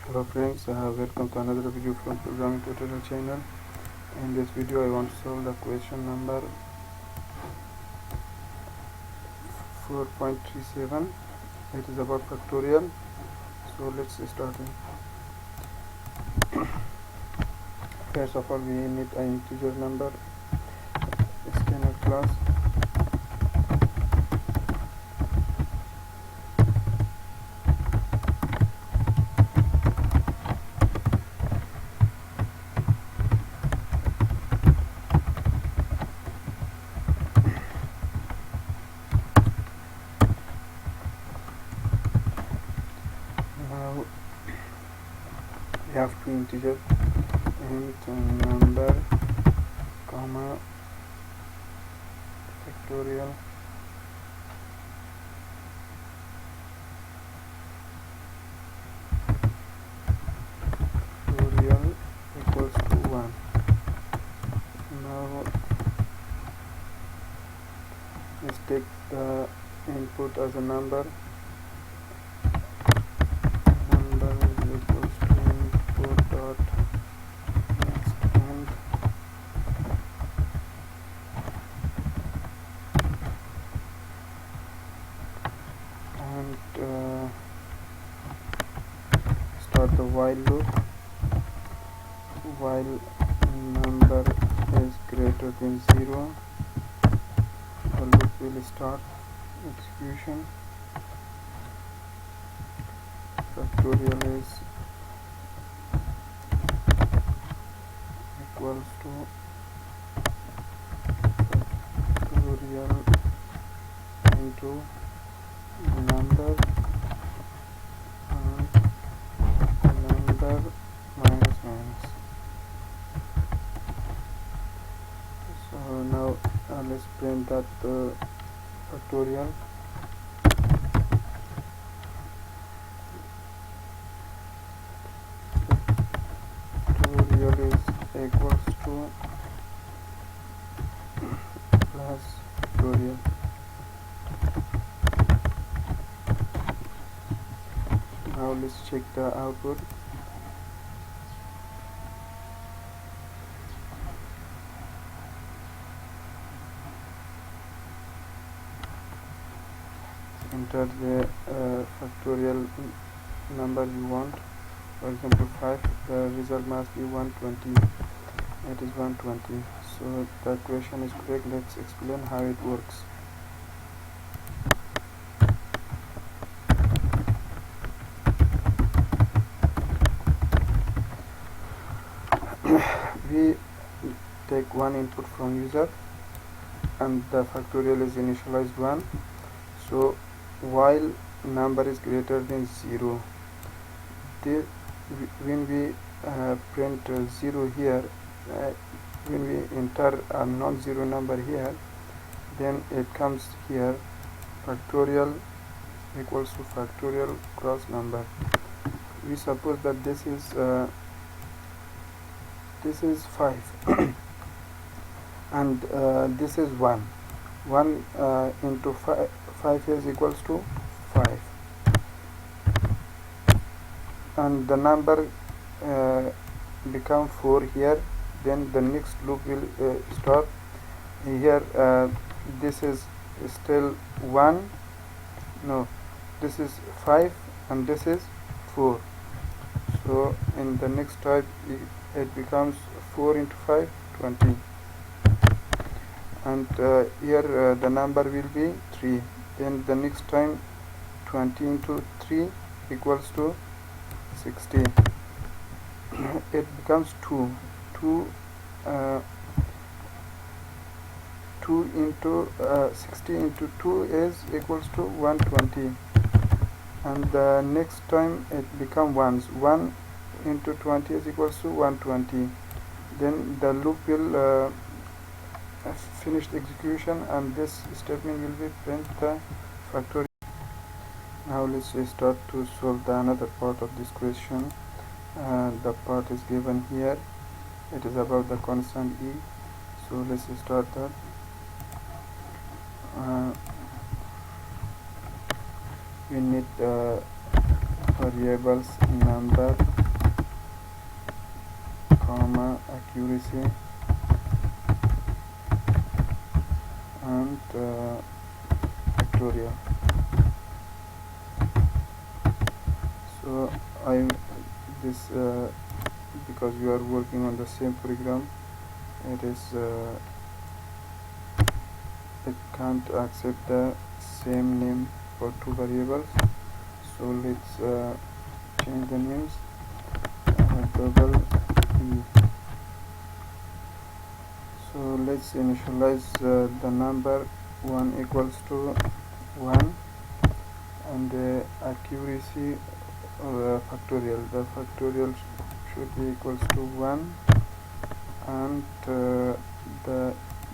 Hello friends, welcome to another video from programming tutorial channel. In this video I want to solve the question number 4.37. It is about factorial. So let's start it. First of all, we need an integer number scanner class. Now we have two integers, int number comma factorial equals to 1. Now let's take the input as a number. Number is equals to input dot next end and start the while loop. While number is greater than 0, the loop will start execution. Factorial is equals to factorial into number and number minus minus. So now let's print that factorial. Factorial is equals to plus factorial. Now let's check the output. Enter the factorial number you want. For example 5, the result must be 120. It is 120. So the equation is correct. Let's explain how it works. We take one input from user and the factorial is initialized 1. So while number is greater than 0, when we print 0 here, when we enter a non-zero number here, then it comes here factorial equals to factorial cross number. We suppose that this is 5 and this is 1. 1 into 5 is equals to 5, and the number become 4 here. Then the next loop will start here. This is still 1, no, this is 5 and this is 4. So in the next type it becomes 4 into 5, 20, and here the number will be 3. Then the next time 20 into 3 equals to 60. It becomes 2 into 60 into 2 is equals to 120, and the next time it become 1 into 20 is equals to 120. Then the loop will finish the execution and this statement will be print the factorial. Now let's start to solve the another part of this question. The part is given here. It is about the constant e. So let's start that. We need variables number, comma, accuracy, and factorial. So I this because you are working on the same program, it can't accept the same name for two variables. So let's change the names. Double E. So let's initialize the number 1 equals to 1, and the accuracy or factorial. The factorial should be equals to 1, and the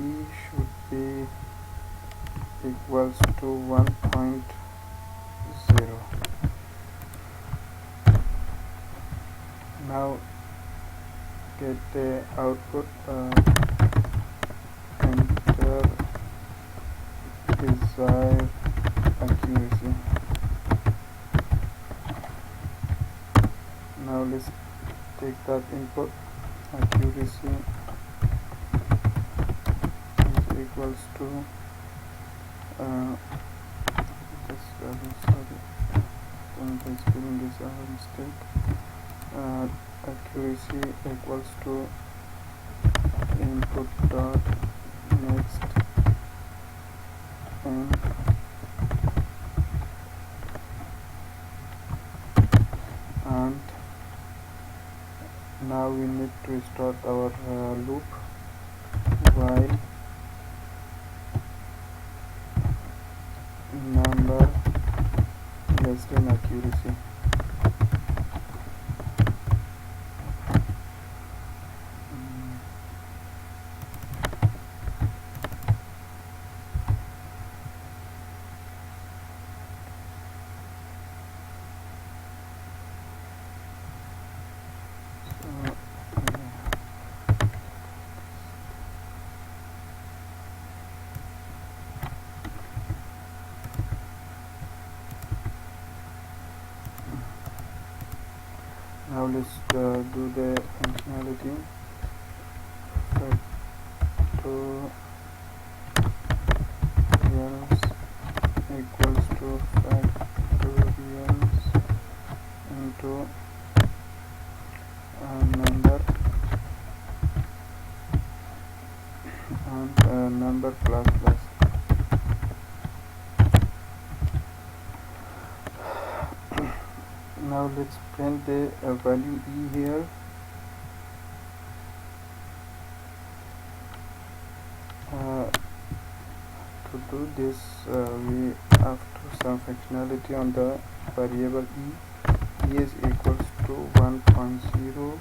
E should be equals to 1.0. Now get the output, enter desired accuracy. Now let's take that input. Accuracy is equals to I'm spelling this a mistake. Accuracy equals to input dot next and now we need to start our loop while number less than accuracy. Now let's do the functionality. Factorials equals to factorials into number and number plus plus. Now let's print the value E here. To do this, we have to some functionality on the variable E. E is equals to 1.0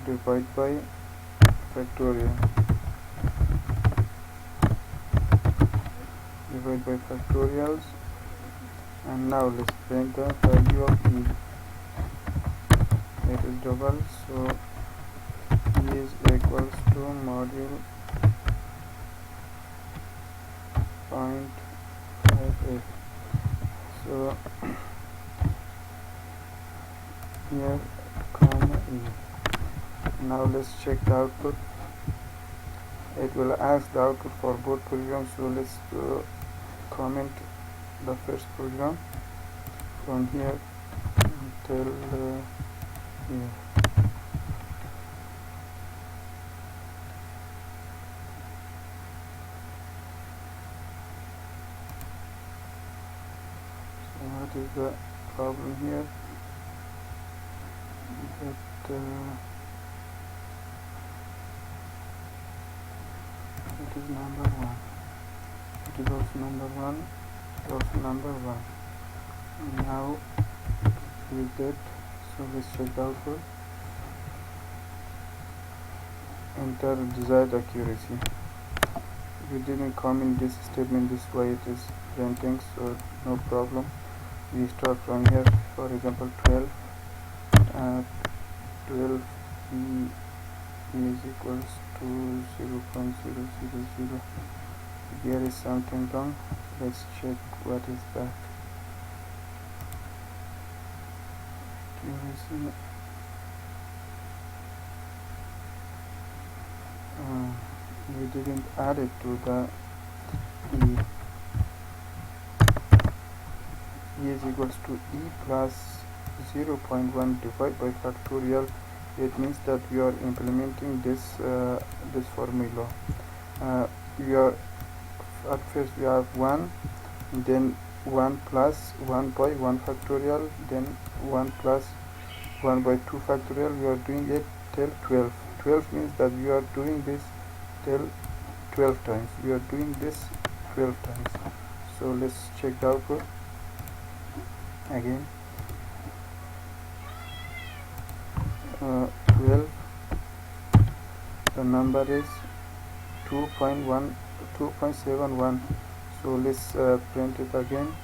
divided by factorial. Divided by factorials. And now let's print the value of E. It is double, so E is equals to module 0.58. So here comma E. Now let's check the output. It will ask the output for both programs, so let's comment the first program from here until here. So what is the problem here? That it is number 1. It is also number 1. Also number 1. Now we get, so let's check the output. Enter desired accuracy. We didn't comment this statement, this way it is printing, so no problem. We start from here, for example 12. 12 E is equals to 0.000. Here is something wrong. Let's check what is that. accuracy, we didn't add it to the e. E is equals to e plus 0.1 divided by factorial. It means that we are implementing this formula. We are at first we have 1, then 1 plus 1 by 1 factorial, then 1 plus 1 by 2 factorial. We are doing it till 12. 12 means that we are doing this till 12 times. We are doing this 12 times. So let's check the output again. 12, the number is 2.71. So let's print it again.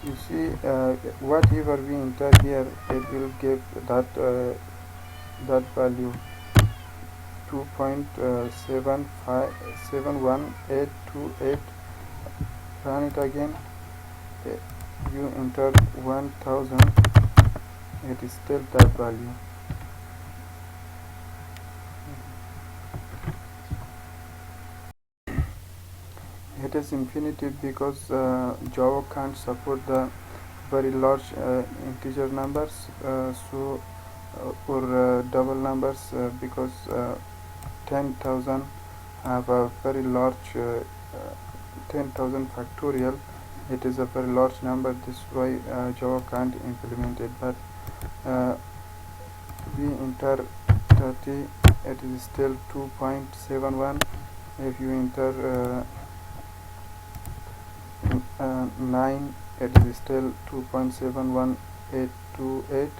You see, whatever we enter here, it will give that value 2.71828. Run it again. You enter 1000, it is still that value. It is infinitive because Java can't support the very large integer numbers, or double numbers, because 10,000 have a very large 10,000 factorial. It is a very large number. This is why Java can't implement it. But we enter 30, it is still 2.71. If you enter 9, it is still 2.71828,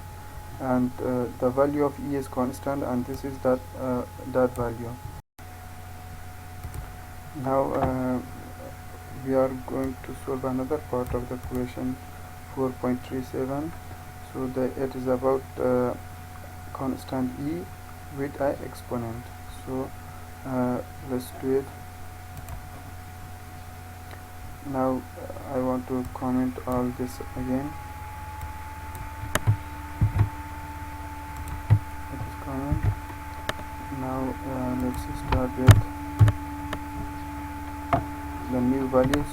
and the value of e is constant, and this is that value. Now we are going to solve another part of the question 4.37. So it is about constant e with a exponent. So let's do it. Now I want to comment all this again. It is comment. Now let's start with the new values.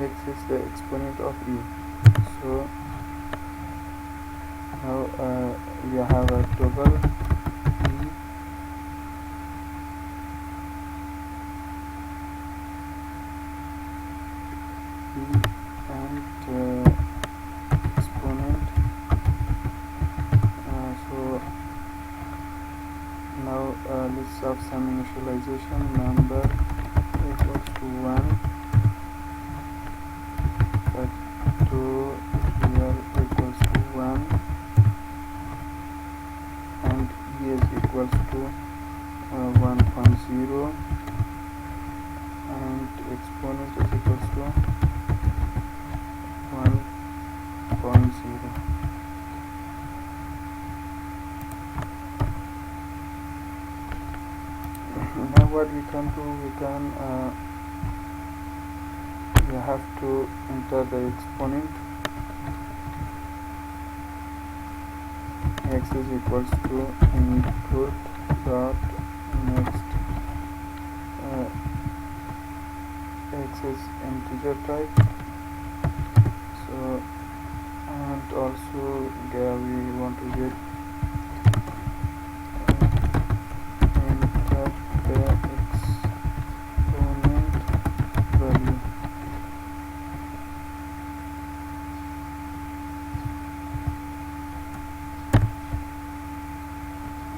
X is the exponent of e. So now we have a double e and exponent. So now let's have some initialization. Number equals to 1, factorial equals to 1, and e is equals to 1.0, and exponent is equals to 1.0. Now what we can do, we have to enter the exponent. X is equals to input dot next. X is integer type. So and also we want to get enter the exponent value.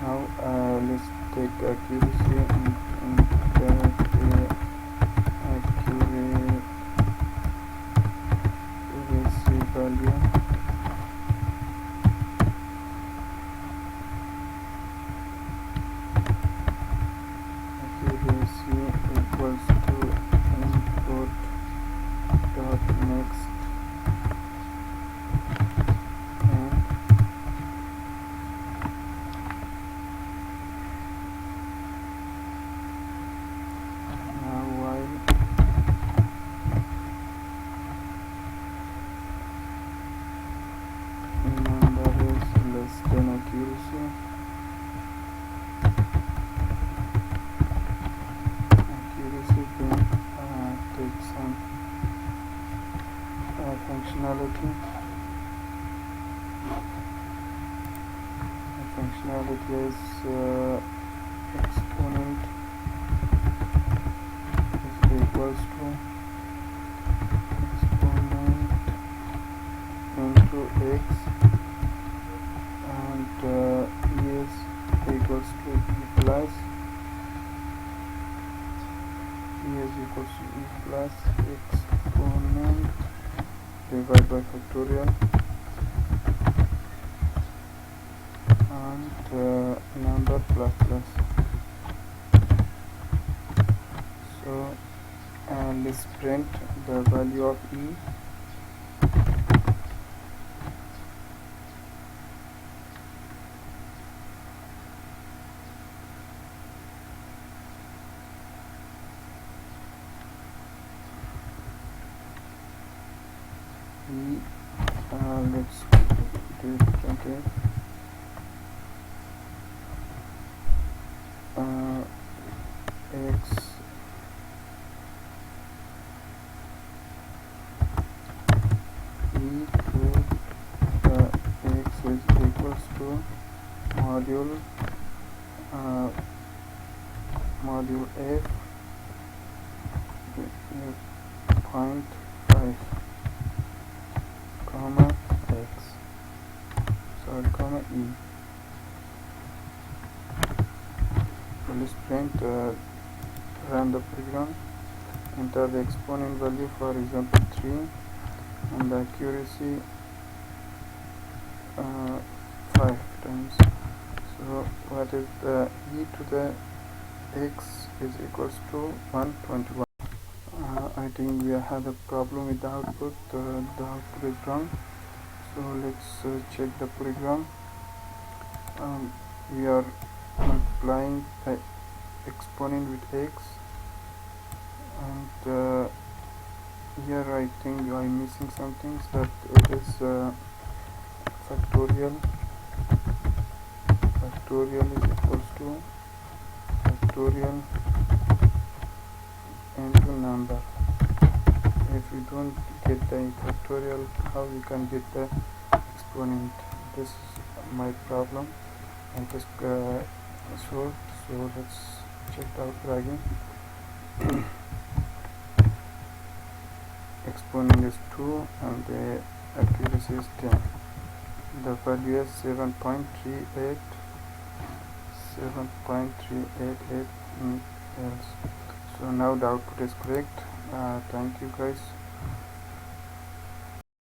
Now let's take accuracy and enter the accuracy value accuracy equals to input dot next and now while number is less than accuracy then take some functionality. The functionality is exponent is equals to exponent into x and e is equals to e plus e is equals to e plus exponent divided by factorial and number plus plus. So let's print the value of e. Let's do it okay. X e to x is equals to module f 0.5 comma x comma e. So let's print run the program, enter the exponent value, for example 3, and the accuracy 5 times. So what is the e to the x is equals to 121. I think we have a problem with the output. The output is wrong. So let's check the program. We are multiplying the exponent with x, and here I think I'm missing some things, that it is factorial is equals to factorial into number. If we don't get the factorial, how we can get the exponent? This is my problem. I just solved. So let's check the output again. Exponent is 2 and the accuracy is 10. The value is 7.388 else. So now the output is correct. Thank you guys.